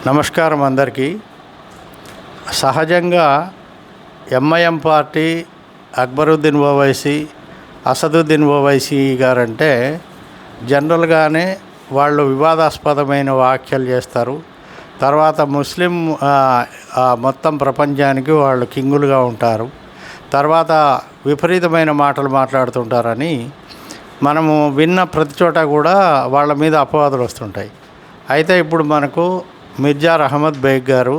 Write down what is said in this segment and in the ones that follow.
నమస్కారం అందరికీ. సహజంగా ఎంఐఎం పార్టీ అక్బరుద్దీన్ ఓవైసీ, అసదుద్దీన్ ఓవైసీ గారంటే జనరల్గానే వాళ్ళు వివాదాస్పదమైన వ్యాఖ్యలు చేస్తారు. తర్వాత ముస్లిం మొత్తం ప్రపంచానికి వాళ్ళు కింగులుగా ఉంటారు. తర్వాత విపరీతమైన మాటలు మాట్లాడుతుంటారని మనము విన్న ప్రతి చోట కూడా వాళ్ళ మీద అపవాదులు వస్తుంటాయి. అయితే ఇప్పుడు మనకు మిర్జా అహ్మద్ బేగ్ గారు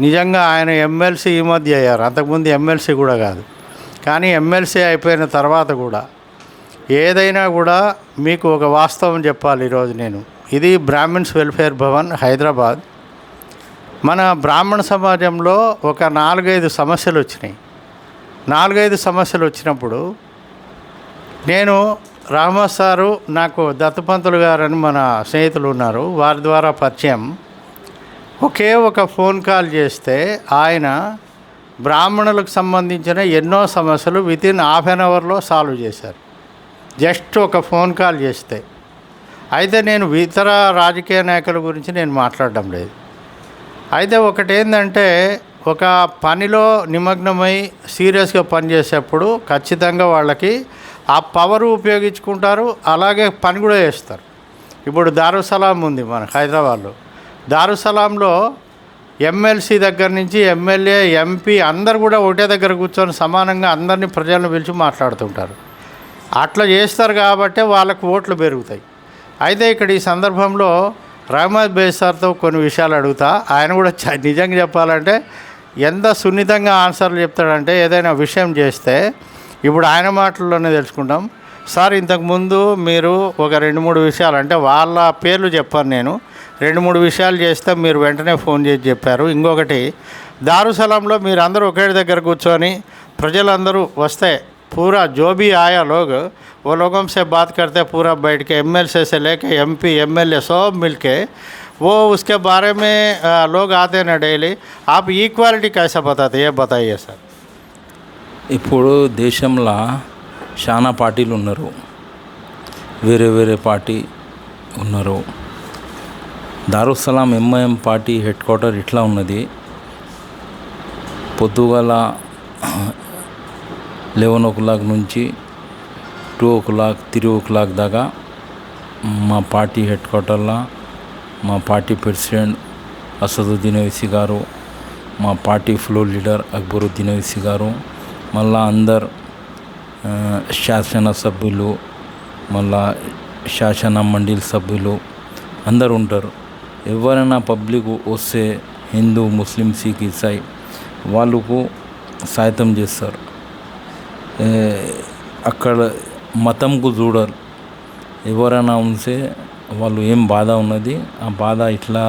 నిజంగా ఆయన ఎమ్మెల్సీ ఈ మధ్య అయ్యారు. అంతకుముందు ఎమ్మెల్సీ కూడా కాదు. కానీ ఎమ్మెల్సీ అయిపోయిన తర్వాత కూడా ఏదైనా కూడా మీకు ఒక వాస్తవం చెప్పాలి. ఈరోజు నేను ఇది బ్రాహ్మిన్స్ వెల్ఫేర్ భవన్ హైదరాబాద్. మన బ్రాహ్మణ సమాజంలో ఒక 4-5 సమస్యలు వచ్చినాయి. 4-5 సమస్యలు వచ్చినప్పుడు నేను రహమత్ సారు, నాకు దత్తపంతులు గారని మన స్నేహితులు ఉన్నారు, వారి ద్వారా పరిచయం. ఒకే ఒక ఫోన్ కాల్ చేస్తే ఆయన బ్రాహ్మణులకు సంబంధించిన ఎన్నో సమస్యలు వితిన్ ½ అన్ అవర్లో సాల్వ్ చేశారు. జస్ట్ ఒక ఫోన్ కాల్ చేస్తే. అయితే నేను ఇతర రాజకీయ నాయకుల గురించి నేను మాట్లాడడం లేదు. అయితే ఒకటేంటంటే, ఒక పనిలో నిమగ్నమై సీరియస్గా పనిచేసేప్పుడు ఖచ్చితంగా వాళ్ళకి ఆ పవర్ ఉపయోగించుకుంటారు, అలాగే పని కూడా చేస్తారు. ఇప్పుడు దారుసలాం ఉంది మన హైదరాబాద్లో. దారుసలాంలో ఎమ్మెల్సీ దగ్గర నుంచి ఎమ్మెల్యే, ఎంపీ అందరు కూడా ఒకటే దగ్గర కూర్చొని సమానంగా అందరినీ ప్రజలను పిలిచి మాట్లాడుతుంటారు. అట్లా చేస్తారు కాబట్టి వాళ్ళకు ఓట్లు పెరుగుతాయి. అయితే ఇక్కడ ఈ సందర్భంలో రహమత్ బేగ్ సార్తో కొన్ని విషయాలు అడుగుతా. ఆయన కూడా నిజంగా చెప్పాలంటే ఎంత సున్నితంగా ఆన్సర్లు చెప్తాడంటే, ఏదైనా విషయం చేస్తే ఇప్పుడు ఆయన మాటల్లోనే తెలుసుకుంటాం. సార్, ఇంతకుముందు మీరు ఒక 2-3 విషయాలు, అంటే వాళ్ళ పేర్లు చెప్పాను నేను, 2-3 విషయాలు చేస్తే మీరు వెంటనే ఫోన్ చేసి చెప్పారు. ఇంకొకటి, దారుసలాంలో మీరు అందరూ ఒకే దగ్గర కూర్చొని ప్రజలందరూ వస్తే पूरा जो भी आया लोग वो लोगों से बात करते पूरा बैठ के, एमएलसी से लेके एमपी एमएलए सब मिलके वो उसके बारे में लोग आते ना डेली. आप ఈక్వాలిటీ कैसा बताते ये बताइए सर. ఇప్పుడు దేశంలో చాలా పార్టీలు ఉన్నారు, వేరే వేరే పార్టీ ఉన్నారు. దారుసలాం ఎంఐఎం పార్టీ హెడ్ క్వార్టర్ ఇట్లా ఉన్నది. పొద్దుగాల 11 o'clock నుంచి 2 o'clock 3 o'clock దాకా మా పార్టీ హెడ్ క్వార్టర్లో మా పార్టీ ప్రెసిడెంట్ అసదుద్దీన్ ఓవైసీ గారు, మా party floor leader Akbaruddin Owaisi గారు, మళ్ళా అందరు శాసన సభ్యులు, మళ్ళా శాసన మండలి సభ్యులు అందరు ఉంటారు. ఎవరైనా పబ్లిక్ వస్తే హిందూ, ముస్లిం, సిక్, ఇసాయి వాళ్ళకు సాయతం చేస్తారు. అక్కడ మతంకు చూడరు. ఎవరైనా ఉంటే వాళ్ళు ఏం బాధ ఉన్నది, ఆ బాధ ఇట్లా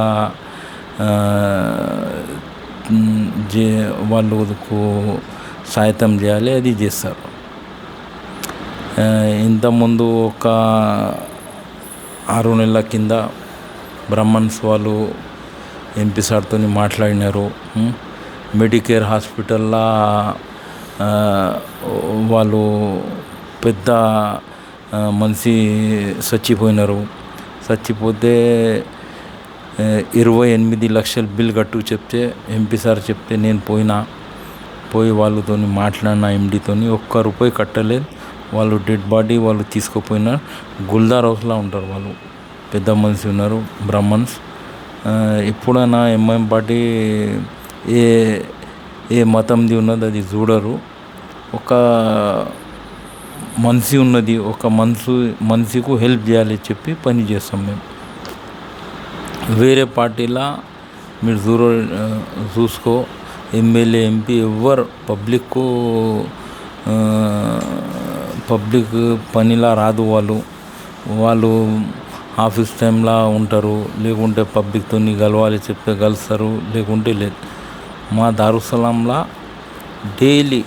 వాళ్ళకు సాయతం చేయాలి, అది చేస్తారు. ఇంతకుముందు ఒక 6 నెలల కింద బ్రాహ్మణ్స్ వాళ్ళు ఎంపీ సార్తో మాట్లాడినారు. మెడికేర్ హాస్పిటల్లో వాళ్ళు పెద్ద మనిషి చచ్చిపోయినారు. చచ్చిపోతే 28 లక్షల బిల్ కట్టు చెప్తే ఎంపీ సార్ చెప్తే నేను పోయి వాళ్ళతో మాట్లాడిన ఎండీతో, ₹1 కట్టలేదు. వాళ్ళు డెడ్ బాడీ వాళ్ళు తీసుకుపోయినారు. గుల్దార్ హౌస్లో ఉంటారు వాళ్ళు, పెద్ద మనిషి ఉన్నారు బ్రాహ్మణ్స్. ఎప్పుడైనా ఎంఐఎం పార్టీ ఏ మతంది ఉన్నది అది చూడరు. ఒక మనిషి ఉన్నది, ఒక మనిషికి హెల్ప్ చేయాలి చెప్పి పని చేస్తాం మేము. వేరే పార్టీలా మీరు చూసుకో, ఎమ్మెల్యే, ఎంపీ ఎవరు పబ్లిక్ పనిలా రాదు. వాళ్ళు ఆఫీస్ టైంలో ఉంటారు, లేకుంటే పబ్లిక్తో కలవాలి చెప్తే కలుస్తారు, లేకుంటే లేదు. మా దారుసలాంలో డైలీ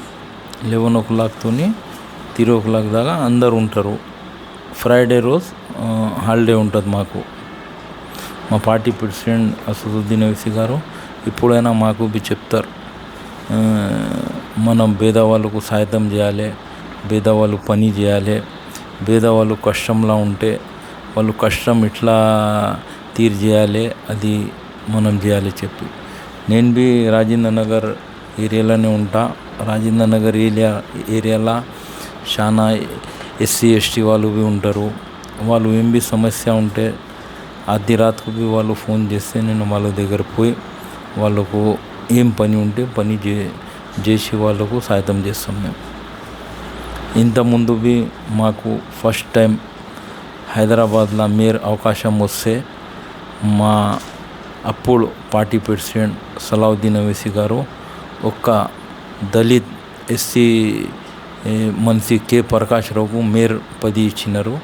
11 o'clock 3 o'clock దాకా అందరు ఉంటారు. ఫ్రైడే రోజు హాలిడే ఉంటుంది మాకు. మా పార్టీ ప్రెసిడెంట్ అసదుద్దీన్ ఓవైసీ గారు ఇప్పుడైనా మాకు చెప్తారు, మనం పేదవాళ్ళకు సాయతం చేయాలి, పేదవాళ్ళు పని చేయాలి, పేదవాళ్ళు కష్టంలో ఉంటే వాళ్ళు కష్టం ఇట్లా తీర్చేయాలి, అది మనం చేయాలి చెప్పి. నేను బి రాజేంద్ర నగర్ ఏరియాలోనే ఉంటా. రాజేంద్ర నగర్ ఏరియాలో చాలా ఎస్సీ ఎస్టీ వాళ్ళు బి ఉంటారు. వాళ్ళు ఏం బి సమస్య ఉంటే అర్ధ రాత్రికి బి వాళ్ళు ఫోన్ చేస్తే నేను వాళ్ళ దగ్గర పోయి వాళ్ళకు ఏం పని ఉంటే పని చేసి వాళ్ళకు సహాయం చేస్తాం మేము. ఇంతకుముందు బి మాకు ఫస్ట్ టైం హైదరాబాద్లో మేయర్ అవకాశం వస్తే మా అప్పుడు పార్టీ ప్రెసిడెంట్ సలావుద్దీన్ ఓవైసీ గారు ఒక్క దళిత్ ఎస్సీ మనిషి కె ప్రకాష్ రావుకు మేయర్ పది ఇచ్చినారు.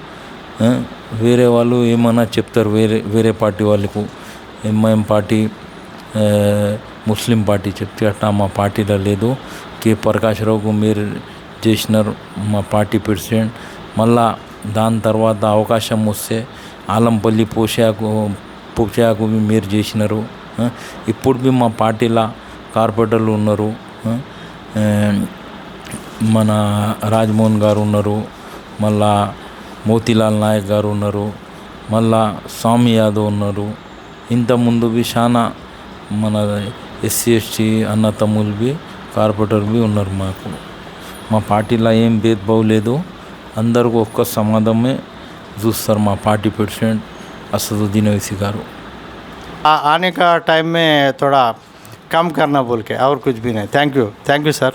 వేరే వాళ్ళు ఏమన్నా చెప్తారు, వేరే పార్టీ వాళ్ళకు ఎంఐఎం పార్టీ ముస్లిం పార్టీ చెప్తే అట్లా మా పార్టీలో లేదు. కె ప్రకాష్ రావుకు మేయర్ చేసినారు మా పార్టీ ప్రెసిడెంట్. మళ్ళా దాని తర్వాత అవకాశం వస్తే ఆలంపల్లి పోషాకు మేయర్ చేసినారు. ఇప్పుడు బి మా పార్టీలో కార్పొరేటర్లు ఉన్నారు. మన రాజ్మోహన్ గారు ఉన్నారు, మళ్ళా మోతీలాల్ నాయక్ గారు ఉన్నారు, మళ్ళా స్వామి యాదవ్ ఉన్నారు. ఇంతకుముందు బి చాలా మన ఎస్సీ ఎస్టీ అన్న తమ్ముళ్ళు బి కార్పొరేటర్ బి ఉన్నారు. మా పార్టీలో ఏం భేదభావం లేదు, అందరికీ ఒక్క సమాధానమే చూస్తారు మా పార్టీ प्रेसिडेंट असदुद्दीन ओवैसी गारू. आने का टाइम में थोड़ा कम करना बोल के और कुछ भी नहीं. Thank you sir.